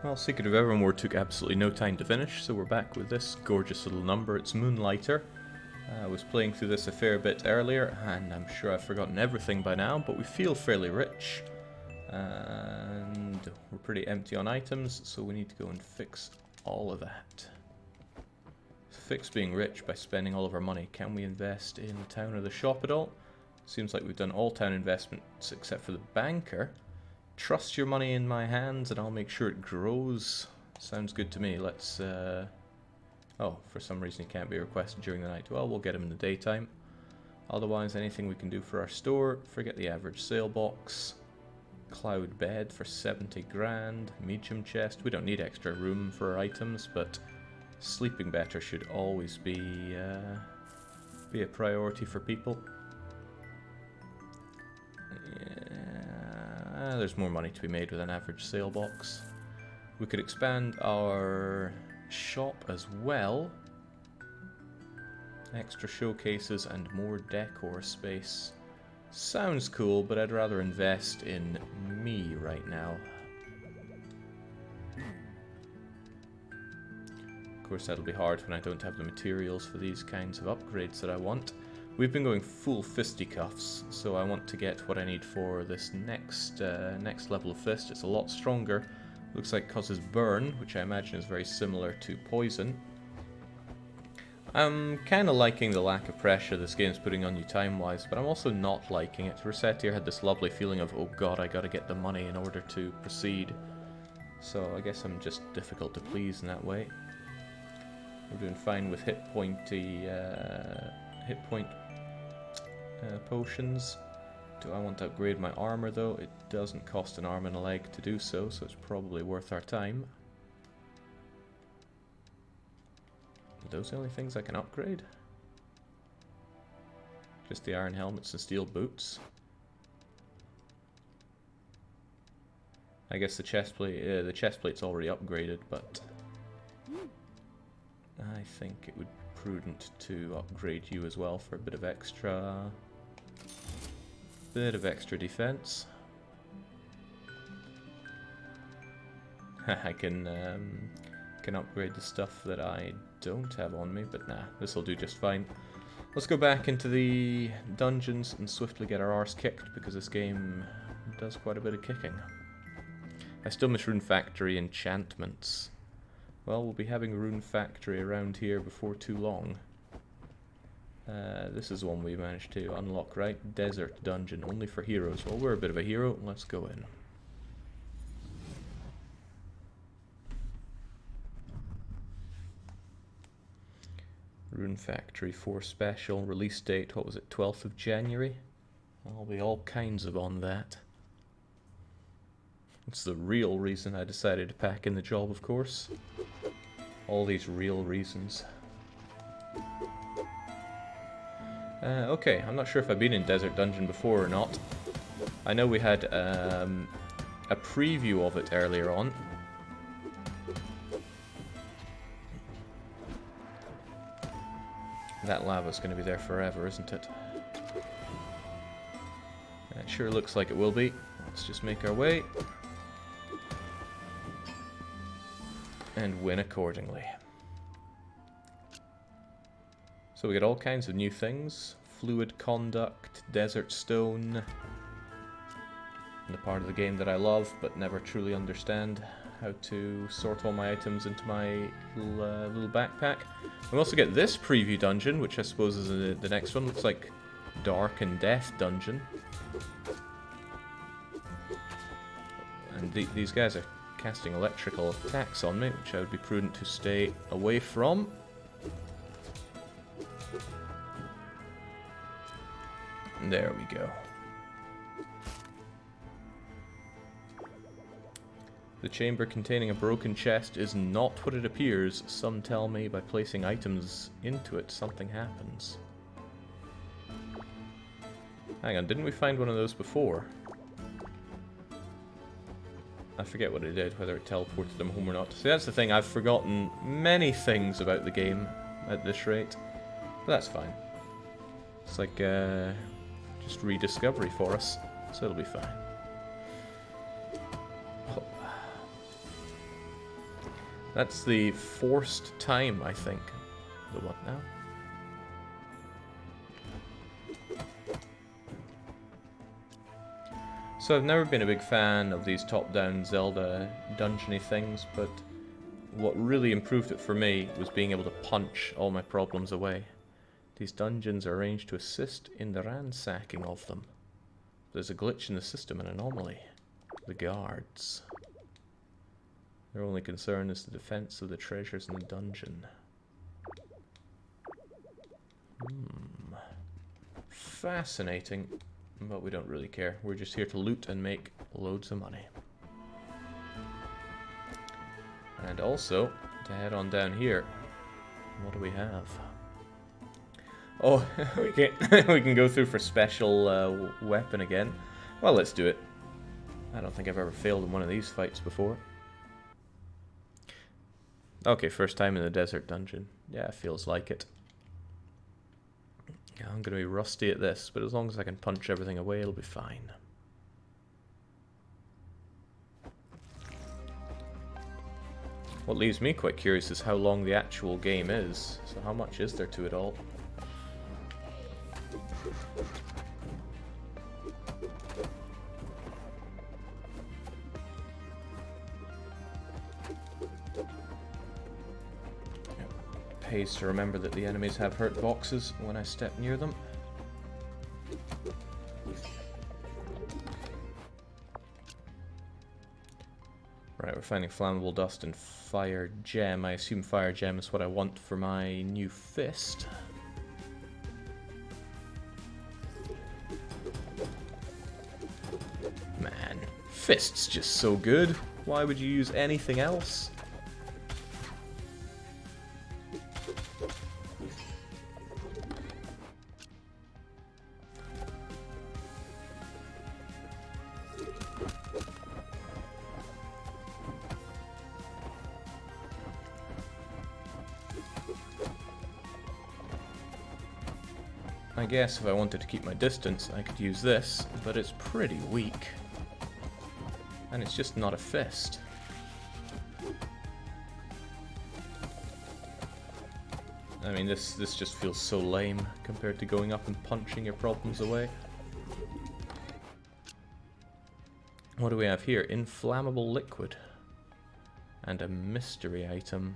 Well, Secret of Evermore took absolutely no time to finish, so we're back with this gorgeous little number. It's Moonlighter. I was playing through this a fair bit earlier, and I'm sure I've forgotten everything by now, but we feel fairly rich. And we're pretty empty on items, so we need to go and fix all of that. Fix being rich by spending all of our money. Can we invest in the town or the shop at all? Seems like we've done all town investments except for the banker. Trust your money in my hands and I'll make sure it grows. Sounds good to me. Let's, oh, for some reason he can't be requested during the night. Well, we'll get him in the daytime. Otherwise, anything we can do for our store. Forget the average sale box. Cloud bed for 70 grand. Medium chest. We don't need extra room for our items, but sleeping better should always be a priority for people. There's more money to be made with an average sale box. We could expand our shop as well. Extra showcases and more decor space. Sounds cool, but I'd rather invest in me right now. Of course, that'll be hard when I don't have the materials for these kinds of upgrades that I want. We've been going full fisticuffs, so I want to get what I need for this next level of fist. It's a lot stronger. Looks like causes burn, which I imagine is very similar to poison. I'm kind of liking the lack of pressure this game's putting on you time-wise, but I'm also not liking it. Resetia had this lovely feeling of, oh god, I gotta get the money in order to proceed. So I guess I'm just difficult to please in that way. We're doing fine with hit point potions. Do I want to upgrade my armor though? It doesn't cost an arm and a leg to do so, so it's probably worth our time. Are those the only things I can upgrade? Just the iron helmets and steel boots. I guess the chestplate's already upgraded, but I think it would be prudent to upgrade you as well for a bit of extra defense. I can upgrade the stuff that I don't have on me, but nah, this will do just fine. Let's go back into the dungeons and swiftly get our arse kicked, because this game does quite a bit of kicking. I still miss Rune Factory enchantments. Well, we'll be having a Rune Factory around here before too long. This is one we managed to unlock, right? Desert dungeon, only for heroes. Well, we're a bit of a hero. Let's go in. Rune Factory 4 special. Release date, what was it, 12th of January? I'll be all kinds of on that. It's the real reason I decided to pack in the job, of course. All these real reasons. Okay, I'm not sure if I've been in Desert Dungeon before or not. I know we had a preview of it earlier on. That lava's going to be there forever, isn't it? It sure looks like it will be. Let's just make our way. And win accordingly. So we get all kinds of new things. Fluid conduct, desert stone. And the part of the game that I love but never truly understand. How to sort all my items into my little backpack. We also get this preview dungeon, which I suppose is the next one. Looks like Dark and Death dungeon. And these guys are casting electrical attacks on me, which I would be prudent to stay away from. And there we go. The chamber containing a broken chest is not what it appears. Some tell me by placing items into it, something happens. Hang on, didn't we find one of those before? I forget what it did, whether it teleported them home or not. See, that's the thing, I've forgotten many things about the game at this rate. But that's fine. It's like, just rediscovery for us, so it'll be fine. That's the forced time, I think. The what now? So I've never been a big fan of these top-down Zelda dungeony things, but what really improved it for me was being able to punch all my problems away. These dungeons are arranged to assist in the ransacking of them. There's a glitch in the system, an anomaly. The guards. Their only concern is the defense of the treasures in the dungeon. Fascinating, but we don't really care. We're just here to loot and make loads of money. And also, to head on down here, what do we have? Oh, we can go through for special weapon again. Well, let's do it. I don't think I've ever failed in one of these fights before. Okay, first time in the desert dungeon. Yeah, feels like it. Yeah, I'm going to be rusty at this, but as long as I can punch everything away, it'll be fine. What leaves me quite curious is how long the actual game is. So how much is there to it all? Pays to remember that the enemies have hurt boxes when I step near them. Right, we're finding flammable dust and fire gem. I assume fire gem is what I want for my new fist. Man, fist's just so good. Why would you use anything else? I guess if I wanted to keep my distance, I could use this, but it's pretty weak. And it's just not a fist. I mean, this just feels so lame compared to going up and punching your problems away. What do we have here? Inflammable liquid. And a mystery item.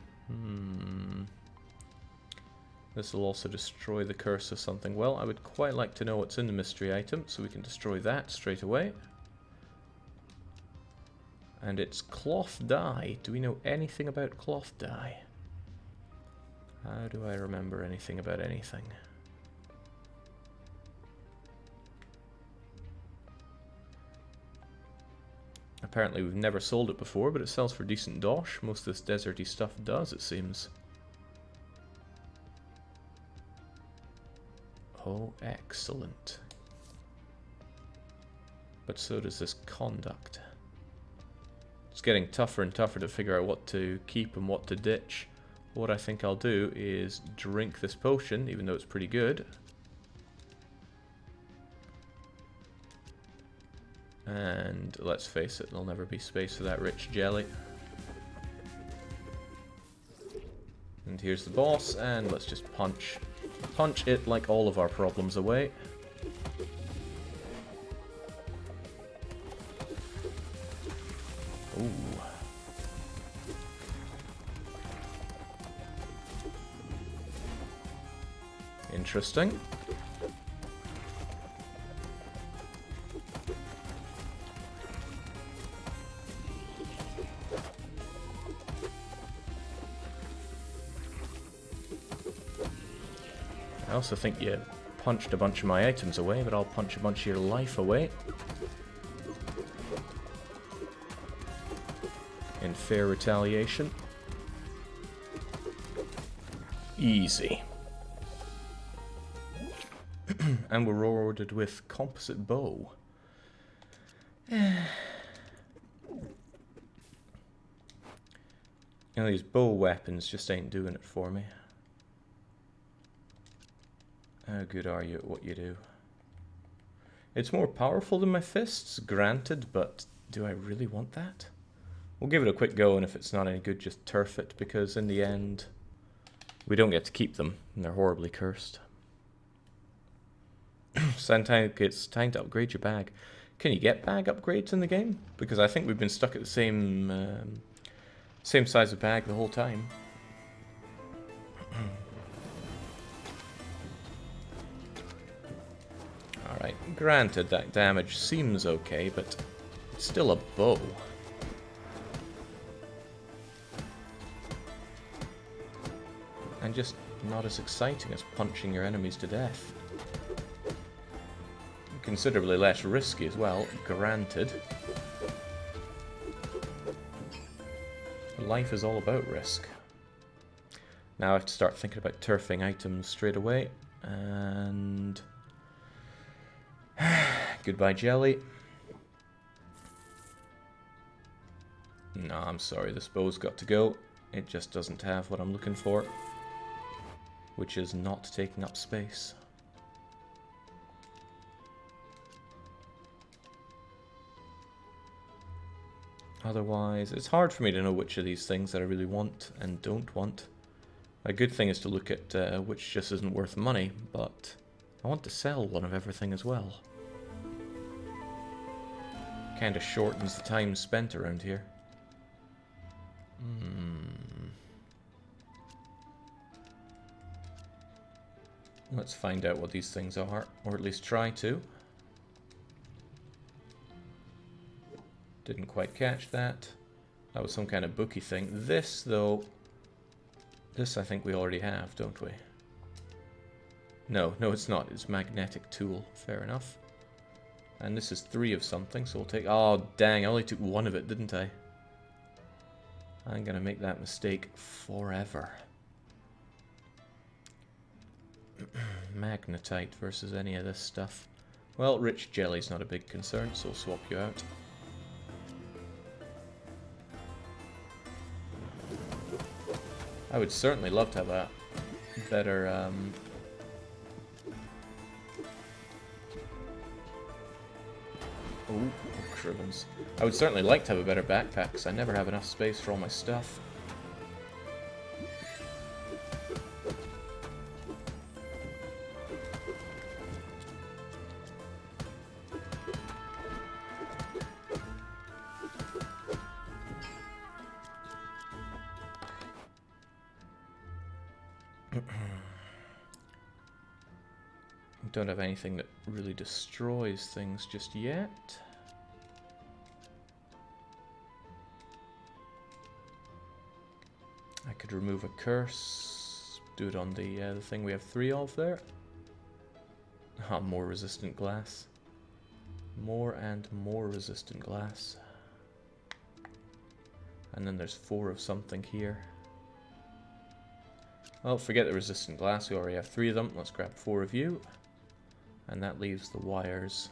This will also destroy the curse of something. Well, I would quite like to know what's in the mystery item, so we can destroy that straight away. And it's cloth dye. Do we know anything about cloth dye? How do I remember anything about anything? Apparently we've never sold it before, but it sells for decent dosh. Most of this deserty stuff does, it seems. Oh, excellent. But so does this conduct. It's getting tougher and tougher to figure out what to keep and what to ditch. What I think I'll do is drink this potion, even though it's pretty good. And let's face it, there'll never be space for that rich jelly. And here's the boss, and let's just punch it like all of our problems away. Ooh. Interesting. I also think you punched a bunch of my items away, but I'll punch a bunch of your life away. In fair retaliation. Easy. And we're rewarded with composite bow. You know, these bow weapons just ain't doing it for me. How good are you at what you do? It's more powerful than my fists, granted, but do I really want that? We'll give it a quick go, and if it's not any good, just turf it, because in the end, we don't get to keep them, and they're horribly cursed. It's time to upgrade your bag. Can you get bag upgrades in the game? Because I think we've been stuck at the same size of bag the whole time. Alright, granted that damage seems okay, but it's still a bow. And just not as exciting as punching your enemies to death. Considerably less risky as well, granted. Life is all about risk. Now I have to start thinking about turfing items straight away. And... goodbye, jelly. No, I'm sorry, this bow's got to go. It just doesn't have what I'm looking for. Which is not taking up space. Otherwise, it's hard for me to know which of these things that I really want and don't want. A good thing is to look at which just isn't worth money, but I want to sell one of everything as well. Kinda shortens the time spent around here. Let's find out what these things are, or at least try to. Didn't quite catch that. That was some kind of bookie thing. This, though... this I think we already have, don't we? No, it's not. It's magnetic tool. Fair enough. And this is 3 of something, so we'll take... oh, dang, I only took 1 of it, didn't I? I'm gonna make that mistake forever. Magnetite versus any of this stuff. Well, rich jelly's not a big concern, so we'll swap you out. I would certainly love to have a better, oh, cribbins. I would certainly like to have a better backpack, because I never have enough space for all my stuff. Don't have anything that really destroys things just yet. I could remove a curse. Do it on the thing we have 3 of there. Ah, more resistant glass. More and more resistant glass. And then there's 4 of something here. Well, forget the resistant glass. We already have 3 of them. Let's grab 4 of you. And that leaves the wires.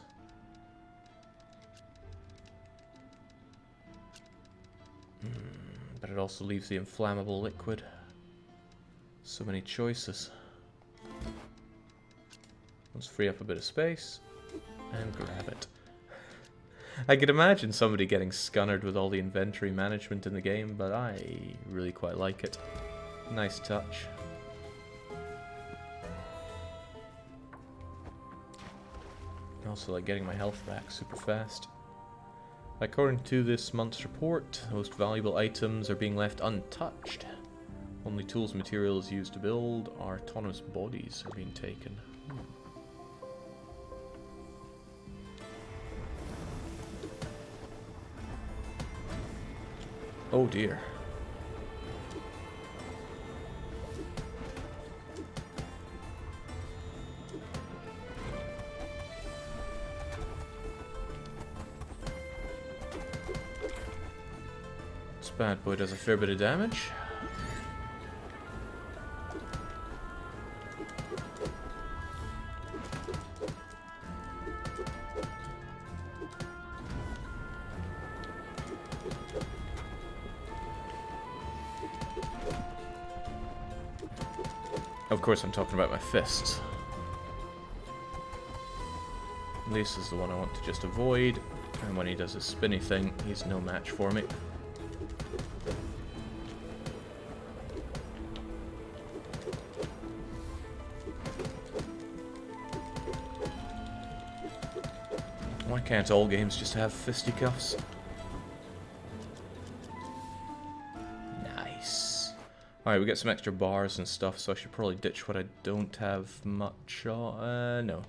But it also leaves the inflammable liquid. So many choices. Let's free up a bit of space and grab it. I could imagine somebody getting scunnered with all the inventory management in the game, but I really quite like it. Nice touch. I also like getting my health back super fast. According to this month's report, most valuable items are being left untouched. Only tools and materials used to build our autonomous bodies are being taken. Oh dear. This bad boy does a fair bit of damage. Of course I'm talking about my fists. This is the one I want to just avoid, and when he does his spinny thing, he's no match for me. Can't all games just have fisticuffs? Nice. Alright, we get some extra bars and stuff, so I should probably ditch what I don't have much on. No.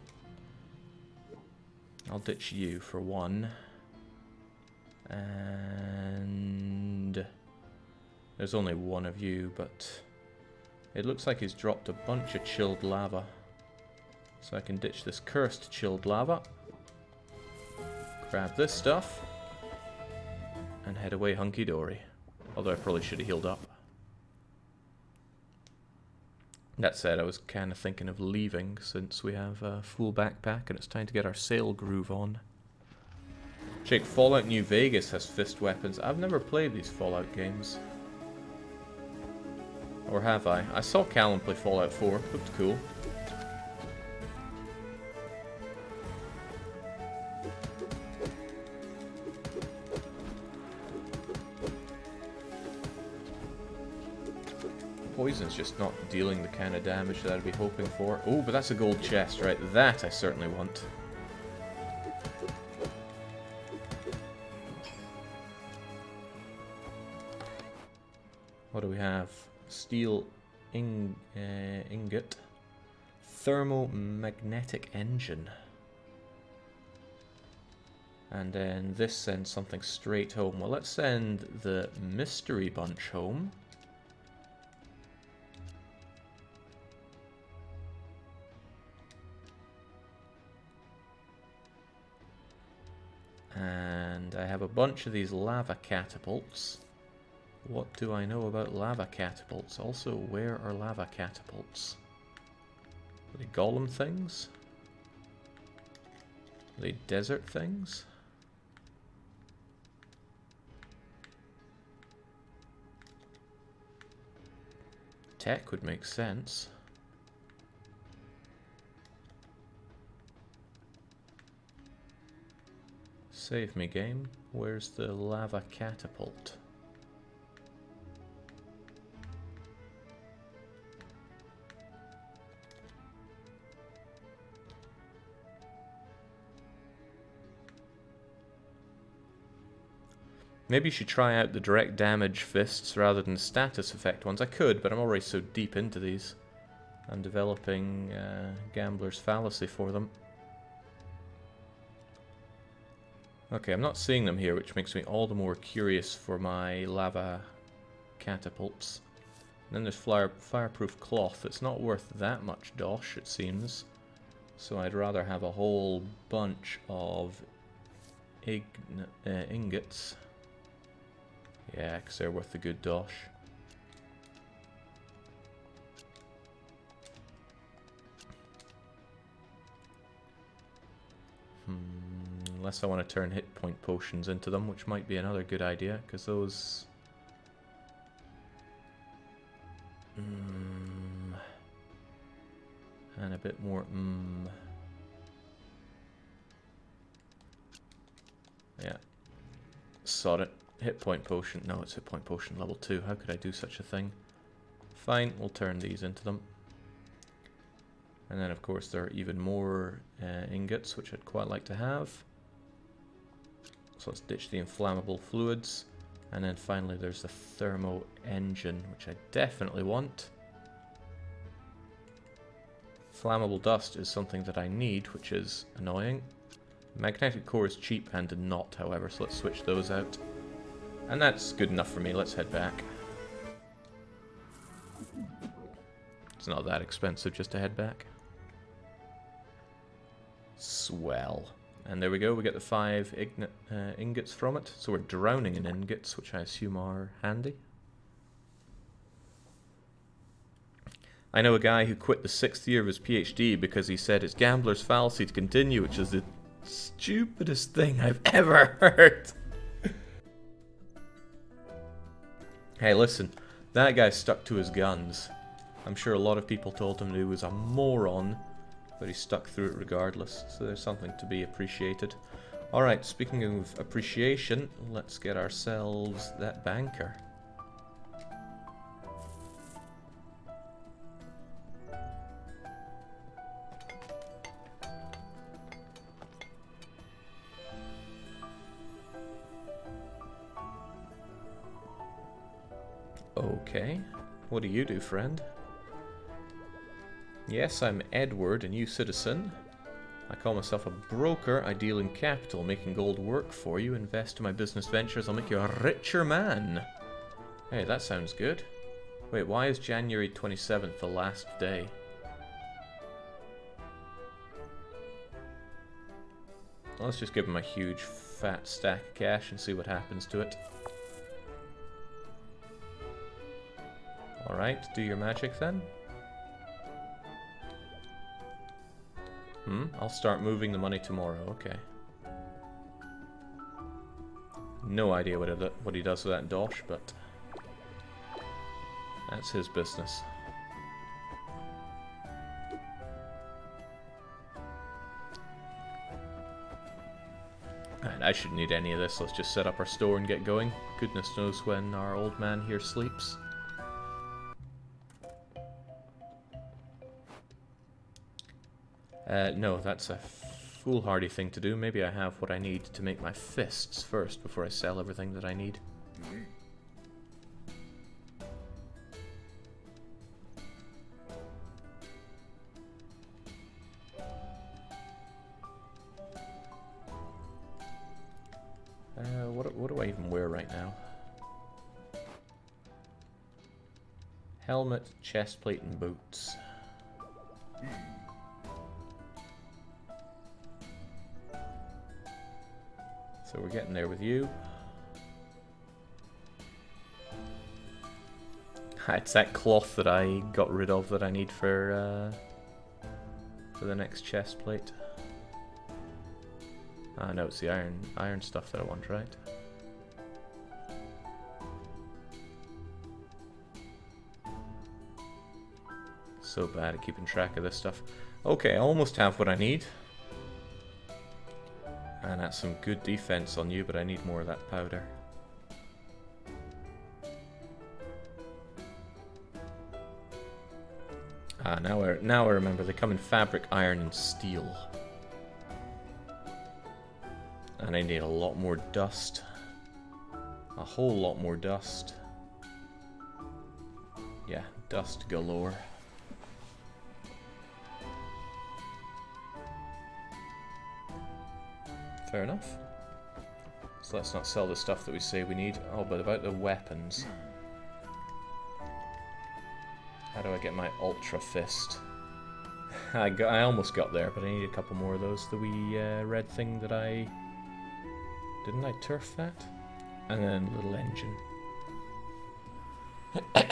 I'll ditch you for one. And there's only one of you, but it looks like he's dropped a bunch of chilled lava. So I can ditch this cursed chilled lava. Grab this stuff. And head away hunky-dory. Although I probably should have healed up. That said, I was kind of thinking of leaving since we have a full backpack and it's time to get our sail groove on. Jake, Fallout New Vegas has fist weapons. I've never played these Fallout games. Or have I? I saw Callum play Fallout 4. Looked cool. Poison's just not dealing the kind of damage that I'd be hoping for. Oh, but that's a gold chest, right? That I certainly want. What do we have? Steel ingot. Thermomagnetic engine. And then this sends something straight home. Well, let's send the mystery bunch home. And I have a bunch of these lava catapults. What do I know about lava catapults? Also, where are lava catapults? Are they golem things? Are they desert things? Tech would make sense. Save me, game. Where's the lava catapult? Maybe you should try out the direct damage fists rather than status effect ones. I could, but I'm already so deep into these. I'm developing Gambler's Fallacy for them. Okay, I'm not seeing them here, which makes me all the more curious for my lava catapults. And then there's fireproof cloth. It's not worth that much dosh, it seems. So I'd rather have a whole bunch of ingots. Yeah, because they're worth a good dosh. Unless I want to turn hit point potions into them, which might be another good idea, because those... and a bit more... Yeah. Sod it. Hit point potion. No, it's hit point potion level 2. How could I do such a thing? Fine, we'll turn these into them. And then, of course, there are even more ingots, which I'd quite like to have. So let's ditch the inflammable fluids. And then finally there's the thermo engine, which I definitely want. Flammable dust is something that I need, which is annoying. Magnetic core is cheap and not, however, so let's switch those out. And that's good enough for me. Let's head back. It's not that expensive just to head back. Swell. And there we go, we get the 5 ingots from it. So we're drowning in ingots, which I assume are handy. I know a guy who quit the 6th year of his PhD because he said it's gambler's fallacy to continue, which is the stupidest thing I've ever heard. Hey, listen, that guy stuck to his guns. I'm sure a lot of people told him he was a moron, but he stuck through it regardless, so there's something to be appreciated. Alright, speaking of appreciation, let's get ourselves that banker. Okay. What do you do, friend? Yes, I'm Edward, a new citizen. I call myself a broker. I deal in capital, making gold work for you. Invest in my business ventures. I'll make you a richer man. Hey, that sounds good. Wait, why is January 27th the last day? Let's just give him a huge fat stack of cash and see what happens to it. Alright, do your magic then. I'll start moving the money tomorrow, okay. No idea what he does with that dosh, but that's his business. And I shouldn't need any of this, let's just set up our store and get going. Goodness knows when our old man here sleeps. No, that's a foolhardy thing to do. Maybe I have what I need to make my fists first before I sell everything that I need. What do I even wear right now? Helmet, chestplate, and boots. So we're getting there with you. It's that cloth that I got rid of that I need for the next chest plate. Ah, no, it's the iron stuff that I want, right? So bad at keeping track of this stuff. Okay, I almost have what I need. And that's some good defense on you, but I need more of that powder. Ah, now I remember. They come in fabric, iron, and steel. And I need a lot more dust. A whole lot more dust. Yeah, dust galore. Fair enough. So let's not sell the stuff that we say we need. Oh, but about the weapons. How do I get my Ultra Fist? I almost got there, but I need a couple more of those. The wee red thing that I... Didn't I turf that? And then little engine. But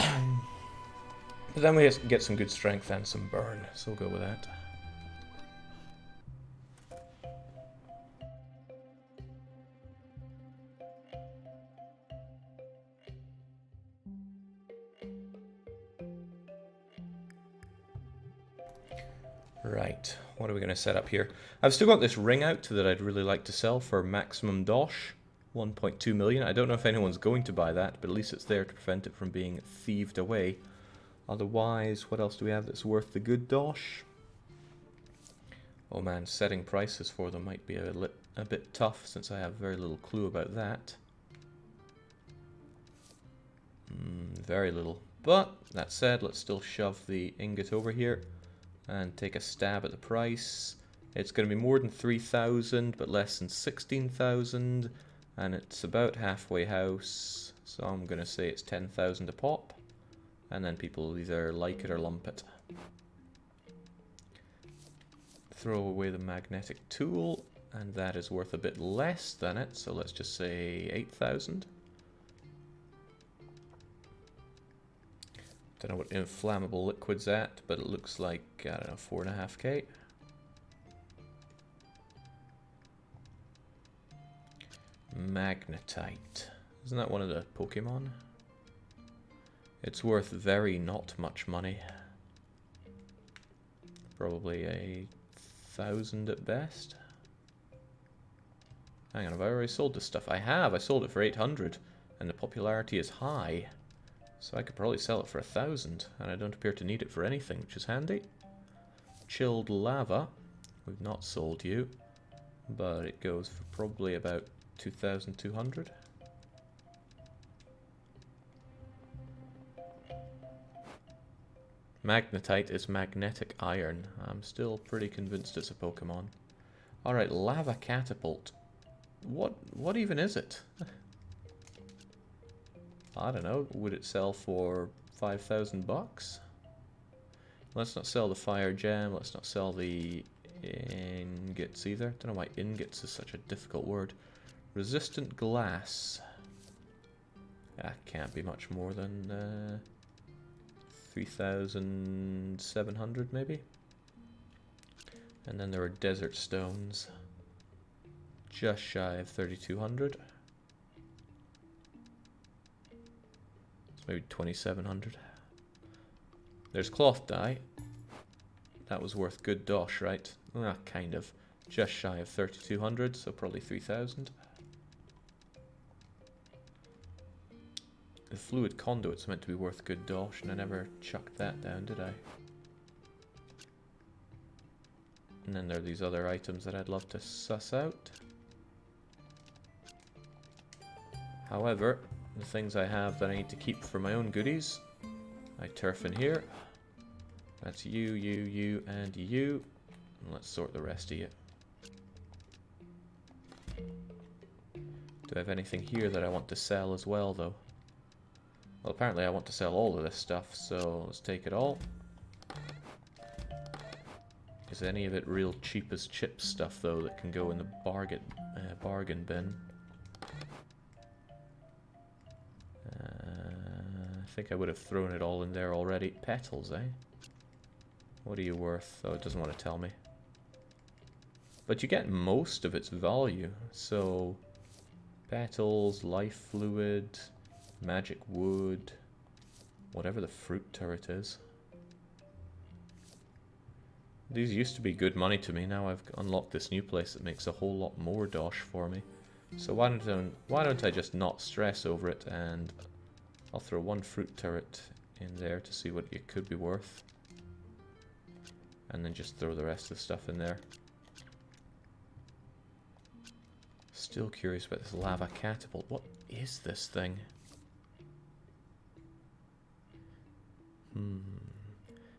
then we get some good strength and some burn, so we'll go with that. Right, what are we going to set up here? I've still got this ring out that I'd really like to sell for maximum dosh. 1.2 million. I don't know if anyone's going to buy that, but at least it's there to prevent it from being thieved away. Otherwise, what else do we have that's worth the good dosh? Oh man, setting prices for them might be a bit tough since I have very little clue about that. Very little. But, that said, let's still shove the ingot over here and take a stab at the price. It's going to be more than 3,000, but less than 16,000, and it's about halfway house, so I'm going to say it's 10,000 a pop, and then people will either like it or lump it. Throw away the magnetic tool, and that is worth a bit less than it, so let's just say 8,000. Don't know what inflammable liquid's at, but it looks like, I don't know, 4.5k. Magnetite. Isn't that one of the Pokemon? It's worth very not much money. Probably 1,000 at best. Hang on, have I already sold this stuff? I have! I sold it for 800, and the popularity is high. So I could probably sell it for 1,000, and I don't appear to need it for anything, which is handy. Chilled lava. We've not sold you, but it goes for probably about 2,200. Magnetite is magnetic iron. I'm still pretty convinced it's a Pokemon. Alright, Lava Catapult. What even is it? I don't know. Would it sell for 5,000 bucks? Let's not sell the fire gem. Let's not sell the ingots either. Don't know why ingots is such a difficult word. Resistant glass. That can't be much more than 3,700 maybe. And then there are desert stones. Just shy of 3,200. It's maybe 2,700. There's cloth dye. That was worth good dosh, right? Ah, kind of. Just shy of 3,200, so probably 3,000. The fluid conduit's meant to be worth good dosh, and I never chucked that down, did I? And then there are these other items that I'd love to suss out. However, the things I have that I need to keep for my own goodies, I turf in here. That's you, and you. And let's sort the rest of you. Do I have anything here that I want to sell as well, though? Well, apparently I want to sell all of this stuff, so let's take it all. Is any of it real cheap as chips stuff, though, that can go in the bargain bin? I think I would have thrown it all in there already. Petals, eh? What are you worth? Oh, it doesn't want to tell me. But you get most of its value, so... Petals, life fluid, magic wood, whatever the fruit turret is. These used to be good money to me. Now I've unlocked this new place that makes a whole lot more dosh for me. So why don't I just not stress over it, and I'll throw one fruit turret in there to see what it could be worth. And then just throw the rest of the stuff in there. Still curious about this lava catapult. What is this thing?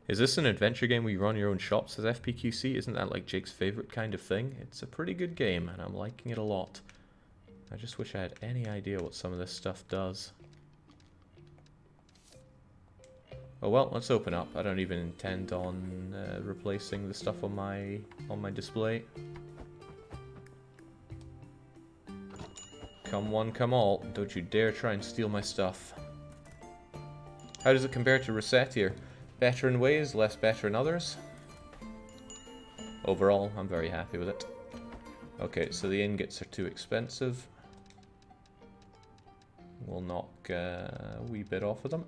Is this an adventure game where you run your own shops as FPQC? Isn't that like Jake's favorite kind of thing? It's a pretty good game and I'm liking it a lot. I just wish I had any idea what some of this stuff does. Oh well, let's open up. I don't even intend on replacing the stuff on my display. Come one, come all. Don't you dare try and steal my stuff. How does it compare to Resettier? Better in ways, less better in others? Overall, I'm very happy with it. Okay, so the ingots are too expensive. We'll knock a wee bit off of them.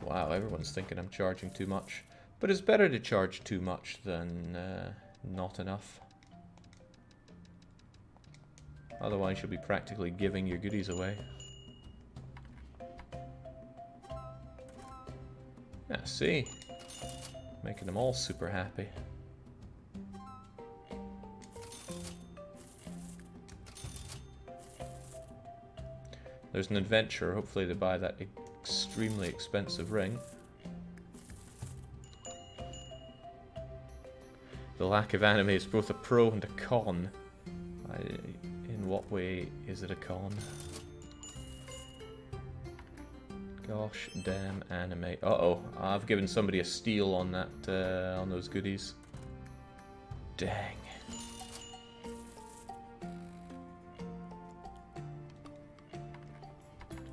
Wow, everyone's thinking I'm charging too much. But it's better to charge too much than not enough. Otherwise you'll be practically giving your goodies away. Yeah, see? Making them all super happy. There's an adventure, hopefully they buy that extremely expensive ring. The lack of anime is both a pro and a con. In what way is it a con? Gosh damn anime. Uh-oh, I've given somebody a steal on that, on those goodies. Dang.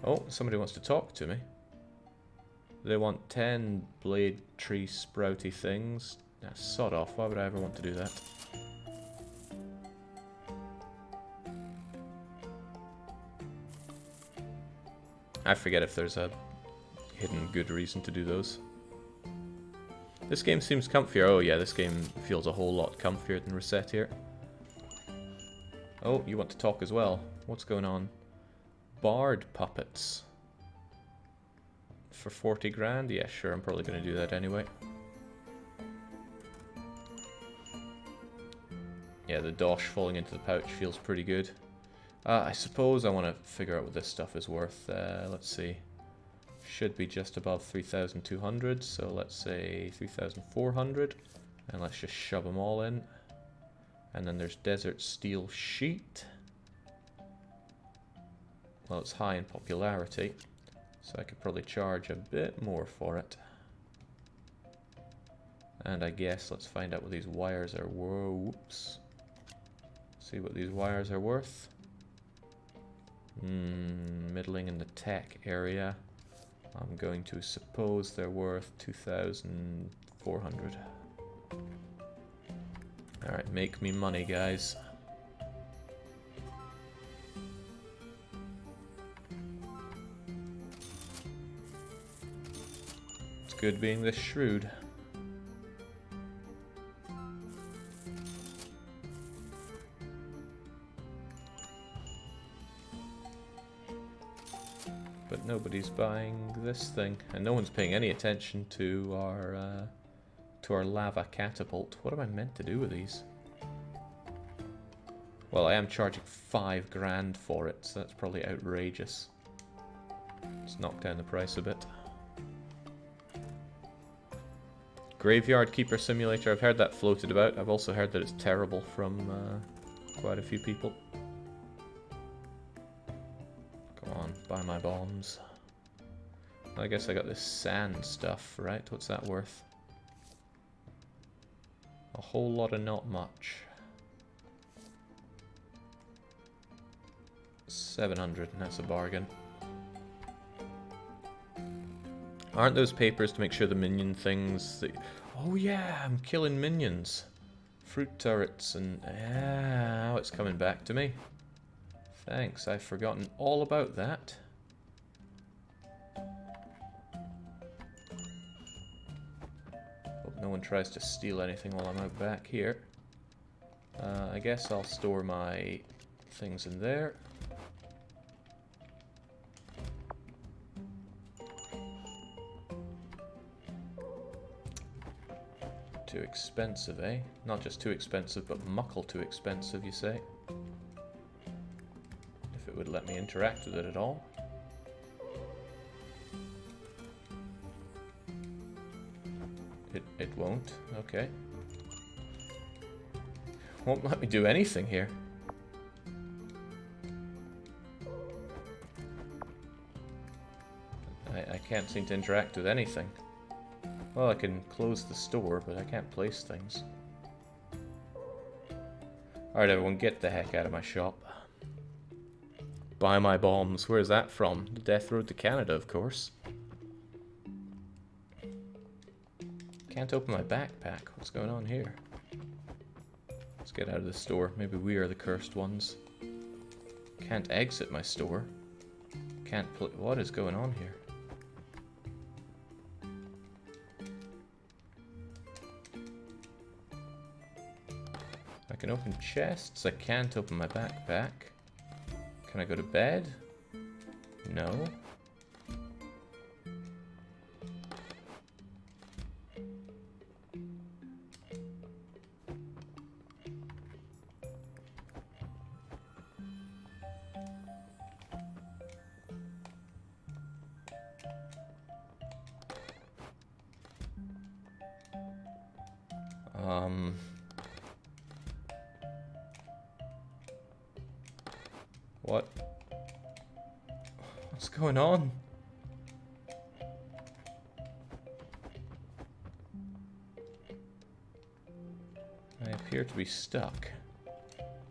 Oh, somebody wants to talk to me. They want 10 blade tree sprouty things. Nah, sod off. Why would I ever want to do that? I forget if there's a hidden good reason to do those. This game seems comfier. Oh yeah, this game feels a whole lot comfier than Resettier. Oh, you want to talk as well. What's going on? Bard puppets. For 40 grand? Yeah, sure, I'm probably going to do that anyway. Yeah, the dosh falling into the pouch feels pretty good. I suppose I want to figure out what this stuff is worth. Let's see. Should be just above 3,200, so let's say 3,400. And let's just shove them all in. And then there's desert steel sheet. Well, it's high in popularity, so I could probably charge a bit more for it. And I guess let's find out what these wires are worth. Whoops. See what these wires are worth. Middling in the tech area. I'm going to suppose they're worth 2,400. Alright, make me money, guys. It's good being this shrewd. But nobody's buying this thing, and no one's paying any attention to our lava catapult. What am I meant to do with these? Well, I am charging 5 grand for it, so that's probably outrageous. Let's knock down the price a bit. Graveyard Keeper Simulator, I've heard that floated about. I've also heard that it's terrible from quite a few people. Come on, buy my bombs. I guess I got this sand stuff, right? What's that worth? A whole lot of not much. 700, and that's a bargain. Aren't those papers to make sure the minion things that... Oh yeah, I'm killing minions. Fruit turrets and... Yeah, now it's coming back to me. Thanks, I've forgotten all about that. Hope no one tries to steal anything while I'm out back here. I guess I'll store my things in there. Too expensive, eh? Not just too expensive, but muckle too expensive, you say? If it would let me interact with it at all. It won't? Okay. Won't let me do anything here. I can't seem to interact with anything. Well, I can close the store, but I can't place things. Alright everyone, get the heck out of my shop. Buy my bombs. Where's that from? The Death Road to Canada, of course. Can't open my backpack. What's going on here? Let's get out of the store. Maybe we are the cursed ones. Can't exit my store. Can't play. What is going on here? I can open chests. I can't open my backpack. Can I go to bed? No. What? What's going on? I appear to be stuck.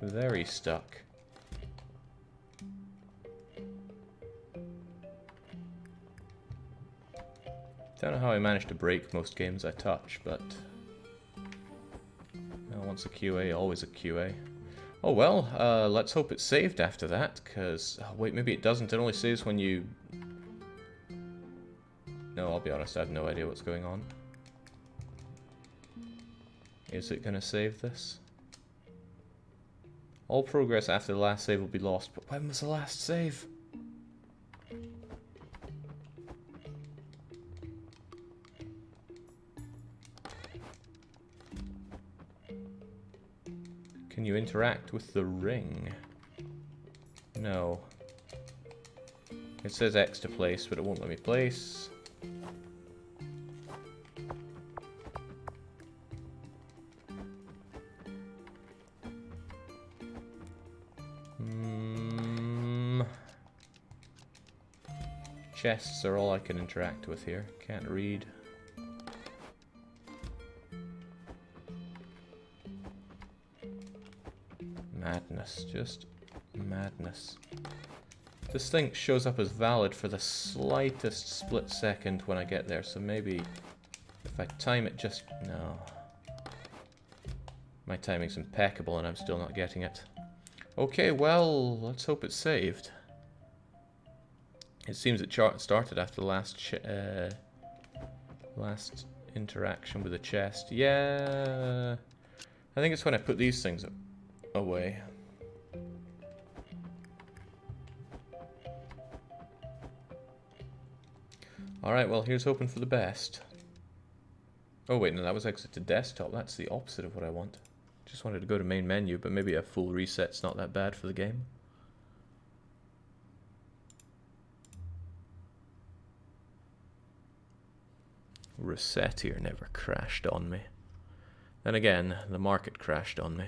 Very stuck. Don't know how I managed to break most games I touch, but... once a QA, always a QA. Oh well, let's hope it's saved after that, because... Oh, wait, maybe it doesn't. It only saves when you... No, I'll be honest, I have no idea what's going on. Is it going to save this? All progress after the last save will be lost, but when was the last save? Can you interact with the ring? No. It says X to place, but it won't let me place. Chests are all I can interact with here. Can't read. Madness. Just madness. This thing shows up as valid for the slightest split second when I get there, so maybe if I time it just... No. My timing's impeccable and I'm still not getting it. Okay, well, let's hope it's saved. It seems it started after the last interaction with the chest. Yeah, I think it's when I put these things away. Alright, well, here's hoping for the best. Oh wait, no, that was exit to desktop. That's the opposite of what I want. Just wanted to go to main menu, but maybe a full reset's not that bad for the game. Reset here never crashed on me. Then again, the market crashed on me.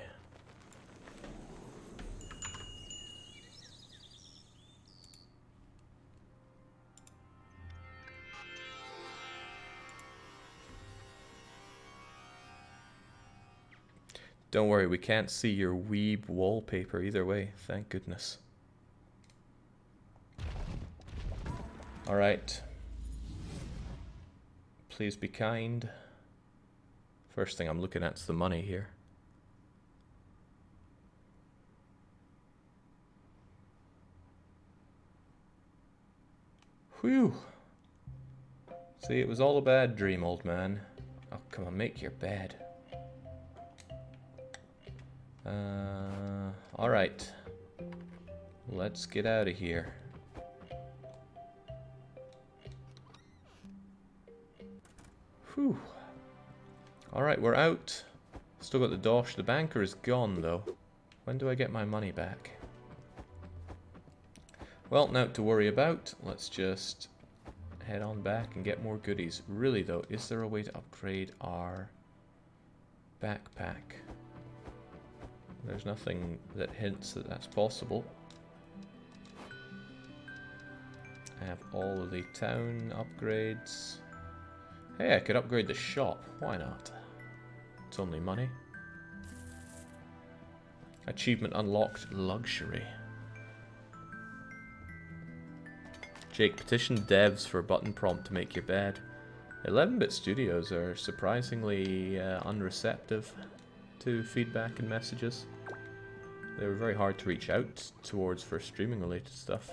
Don't worry, we can't see your weeb wallpaper either way, thank goodness. Alright. Please be kind. First thing I'm looking at's the money here. Whew. See, it was all a bad dream, old man. Oh, come on, make your bed. Alright. Let's get out of here. Whew. Alright, we're out. Still got the dosh. The banker is gone, though. When do I get my money back? Well, now to worry about. Let's just head on back and get more goodies. Really, though, is there a way to upgrade our backpack? There's nothing that hints that that's possible. I have all of the town upgrades. Hey, I could upgrade the shop. Why not? It's only money. Achievement unlocked. Luxury. Jake, petition devs for a button prompt to make your bed. 11-bit studios are surprisingly unreceptive to feedback and messages. They were very hard to reach out towards for streaming related stuff.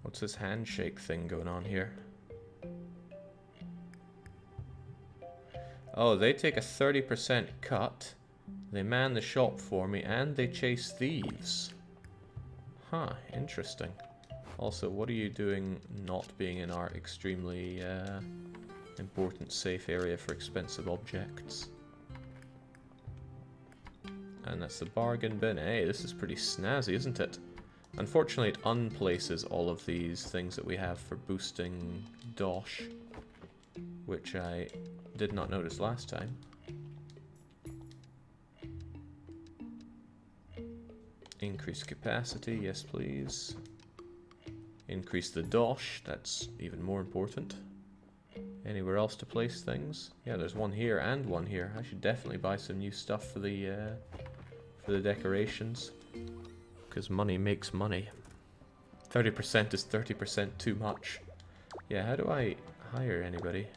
What's this handshake thing going on here? Oh, they take a 30% cut. They man the shop for me and they chase thieves. Huh, interesting. Also, what are you doing not being in our extremely important safe area for expensive objects? And that's the bargain bin. Hey, this is pretty snazzy, isn't it? Unfortunately, it unplaces all of these things that we have for boosting dosh, which I did not notice last time. Increase capacity, yes please. Increase the dosh, that's even more important. Anywhere else to place things? Yeah, there's one here and one here. I should definitely buy some new stuff for the decorations, because money makes money. 30% is 30% too much. Yeah, how do I hire anybody?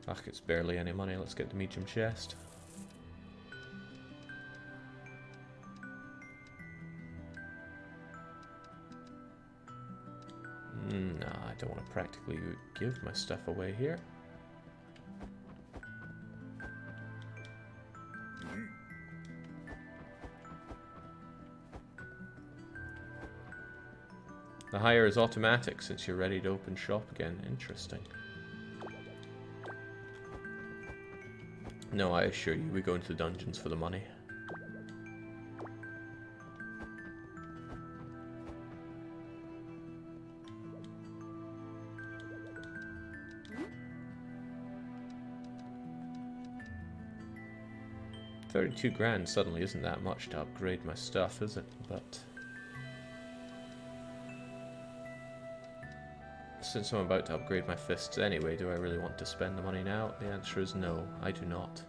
Ugh, it's barely any money. Let's get the medium chest. Nah, I don't want to practically give my stuff away here. The hire is automatic since you're ready to open shop again. Interesting. No, I assure you, we go into the dungeons for the money. $32 suddenly isn't that much to upgrade my stuff, is it? But since I'm about to upgrade my fists anyway, do I really want to spend the money now? The answer is no, I do not.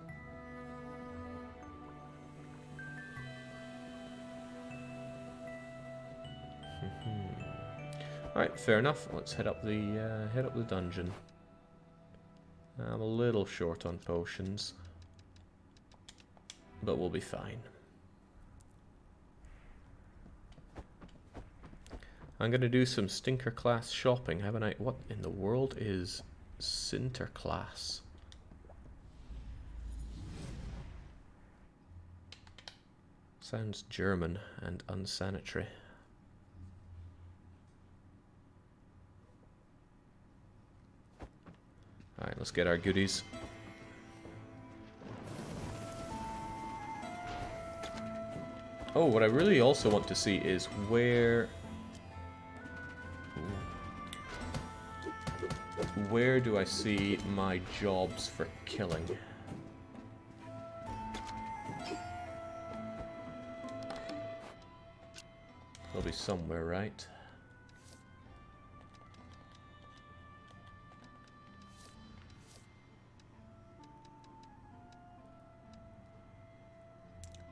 Alright, fair enough. Let's head up the dungeon. I'm a little short on potions, but we'll be fine. I'm gonna do some stinker class shopping, haven't I? What in the world is sinterklaas? Sounds German and unsanitary. Alright, let's get our goodies. Oh, what I really also want to see is where do I see my jobs for killing? They'll be somewhere, right?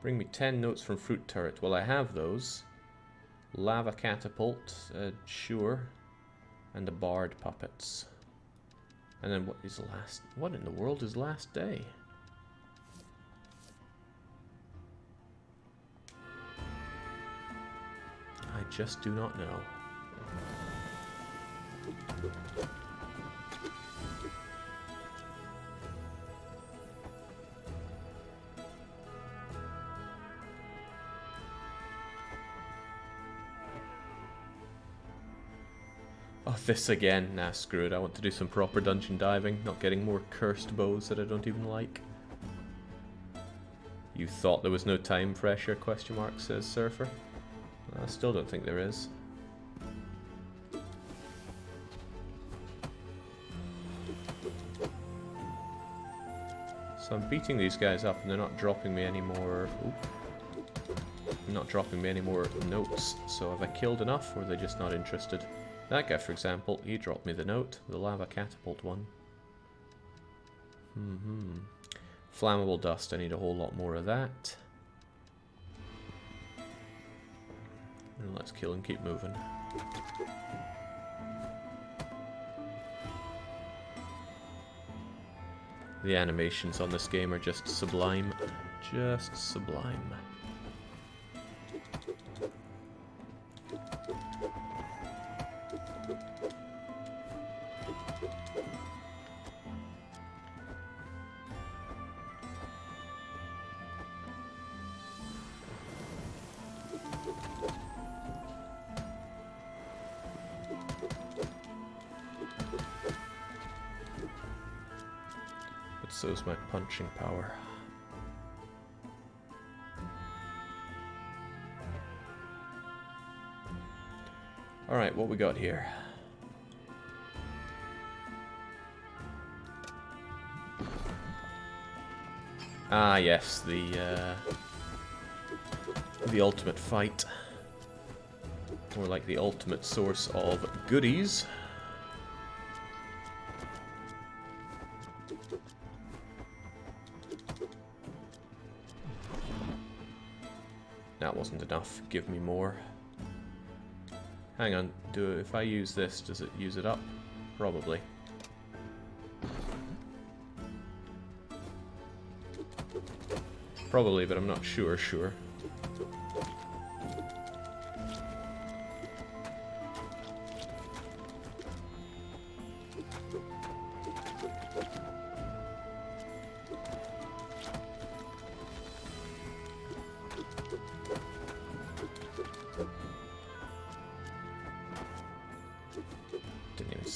Bring me 10 notes from Fruit Turret. Well, I have those. Lava Catapult, sure. And the Bard Puppets. And then what in the world is last day? I just do not know. Oh, this again. Nah, screw it. I want to do some proper dungeon diving, not getting more cursed bows that I don't even like. You thought there was no time pressure, question mark, says Surfer. I still don't think there is. So I'm beating these guys up and they're not dropping me any more... not dropping me any more notes. So have I killed enough, or are they just not interested? That guy, for example, he dropped me the note, the Lava Catapult one. Flammable dust, I need a whole lot more of that. And let's kill and keep moving. The animations on this game are just sublime. Just sublime. So's my punching power. Alright, what we got here? Ah, yes, the ultimate fight. Or like the ultimate source of goodies. That wasn't enough. Give me more. Hang on. If I use this, does it use it up? Probably. Probably, but I'm not sure.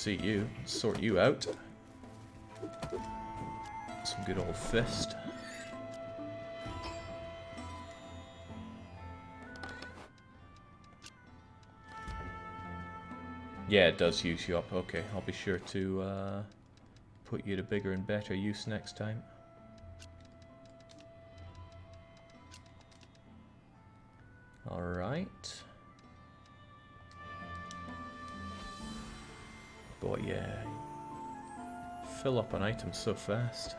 see you. Sort you out. Some good old fist. Yeah, it does use you up. Okay, I'll be sure to put you to bigger and better use next time. Alright. Boy, yeah. Fill up on items so fast.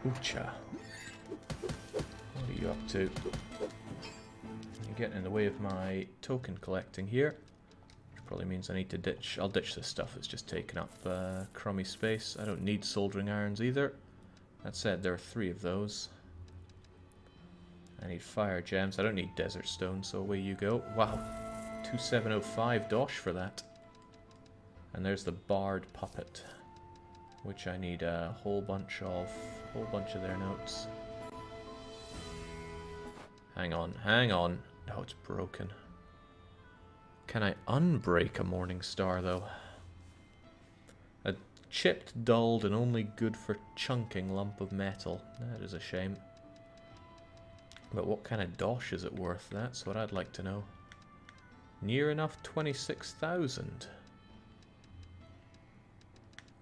Oocha. What are you up to? You're getting in the way of my token collecting here. Which probably means I need to ditch... I'll ditch this stuff that's just taking up crummy space. I don't need soldering irons either. That said, there are 3 of those. I need fire gems. I don't need desert stone, so away you go. Wow. 2705 dosh for that. And there's the barred puppet, which I need a whole bunch of their notes. Hang on, hang on. Oh, it's broken. Can I unbreak a morning star though? A chipped, dulled, and only good for chunking lump of metal. That is a shame. But what kind of dosh is it worth? That's what I'd like to know. Near enough 26,000.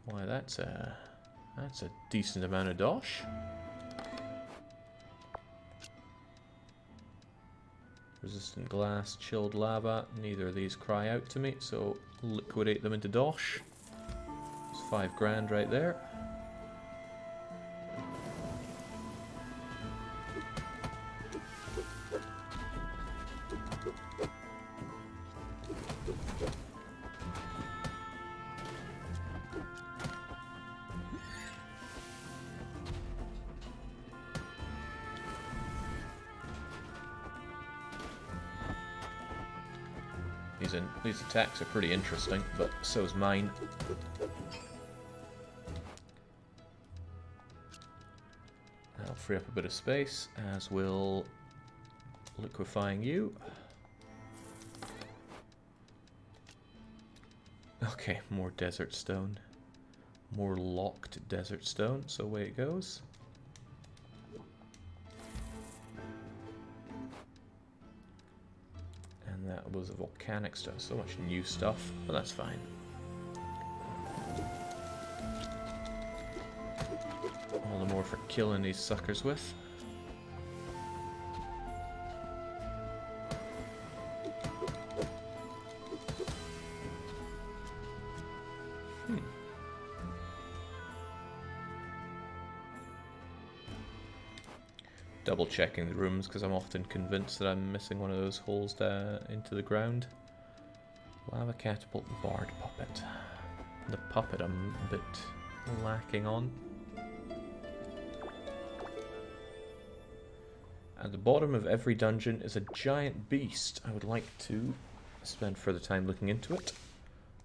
Why, that's a decent amount of dosh. Resistant glass, chilled lava. Neither of these cry out to me, so liquidate them into dosh. It's 5 grand right there. These attacks are pretty interesting, but so's mine. I'll free up a bit of space, as will liquefying you. Okay, more desert stone. More locked desert stone, so away it goes. That was volcanic stuff. So much new stuff, but that's fine. All the more for killing these suckers with. Double checking the rooms because I'm often convinced that I'm missing one of those holes into the ground. Lava catapult, barred puppet. The puppet I'm a bit lacking on. At the bottom of every dungeon is a giant beast. I would like to spend further time looking into it.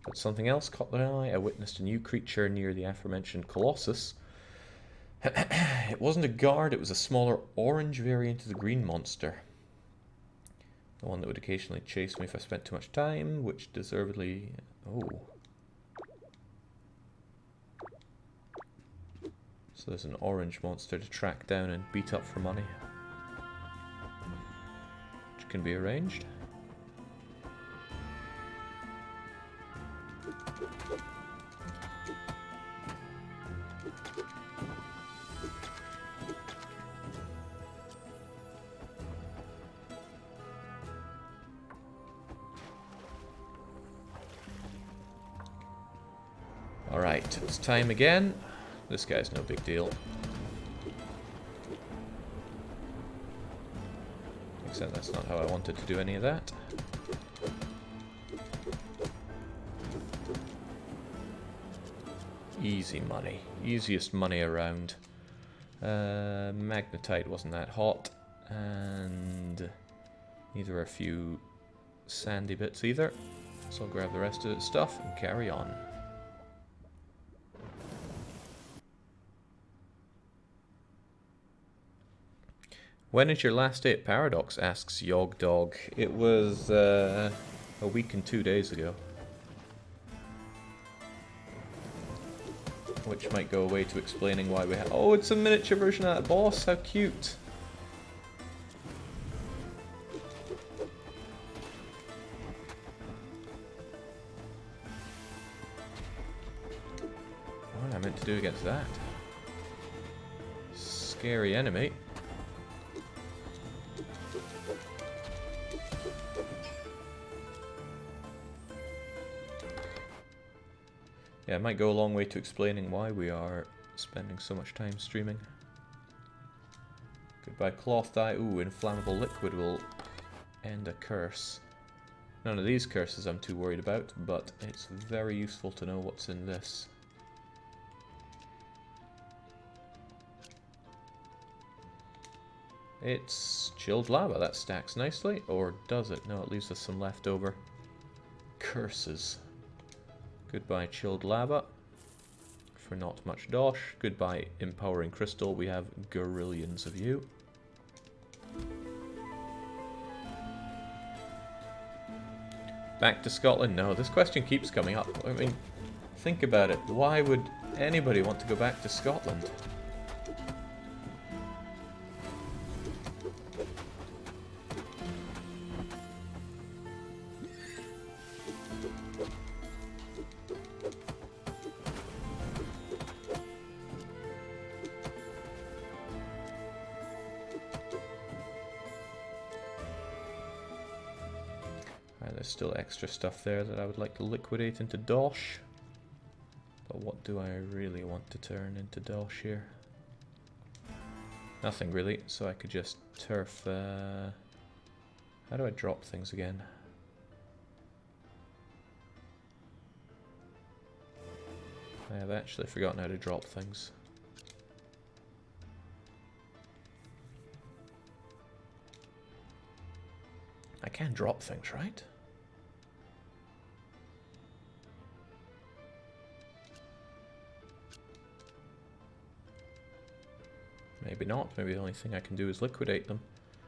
But something else caught my eye. I witnessed a new creature near the aforementioned Colossus. It wasn't a guard, it was a smaller orange variant of the green monster. The one that would occasionally chase me if I spent too much time, which deservedly... Oh. So there's an orange monster to track down and beat up for money. Which can be arranged. Alright, it's time again. This guy's no big deal. Except that's not how I wanted to do any of that. Easy money. Easiest money around. Magnetite wasn't that hot. And neither are a few sandy bits either. So I'll grab the rest of the stuff and carry on. When is your last day at Paradox? Asks Yog Dog. It was a week and 2 days ago. Which might go away to explaining why we have... Oh, it's a miniature version of that boss. How cute. What am I meant to do against that? Scary enemy. Yeah, it might go a long way to explaining why we are spending so much time streaming. Goodbye cloth dye. Ooh, inflammable liquid will end a curse. None of these curses I'm too worried about, but it's very useful to know what's in this. It's chilled lava. That stacks nicely. Or does it? No, it leaves us some leftover curses. Goodbye chilled lava. For not much dosh. Goodbye empowering crystal. We have gorillions of you. Back to Scotland? No, this question keeps coming up. I mean, think about it. Why would anybody want to go back to Scotland? There's still extra stuff there that I would like to liquidate into dosh. But what do I really want to turn into dosh here? Nothing really, so I could just turf... How do I drop things again? I have actually forgotten how to drop things. I can drop things, right? Maybe not. Maybe the only thing I can do is liquidate them.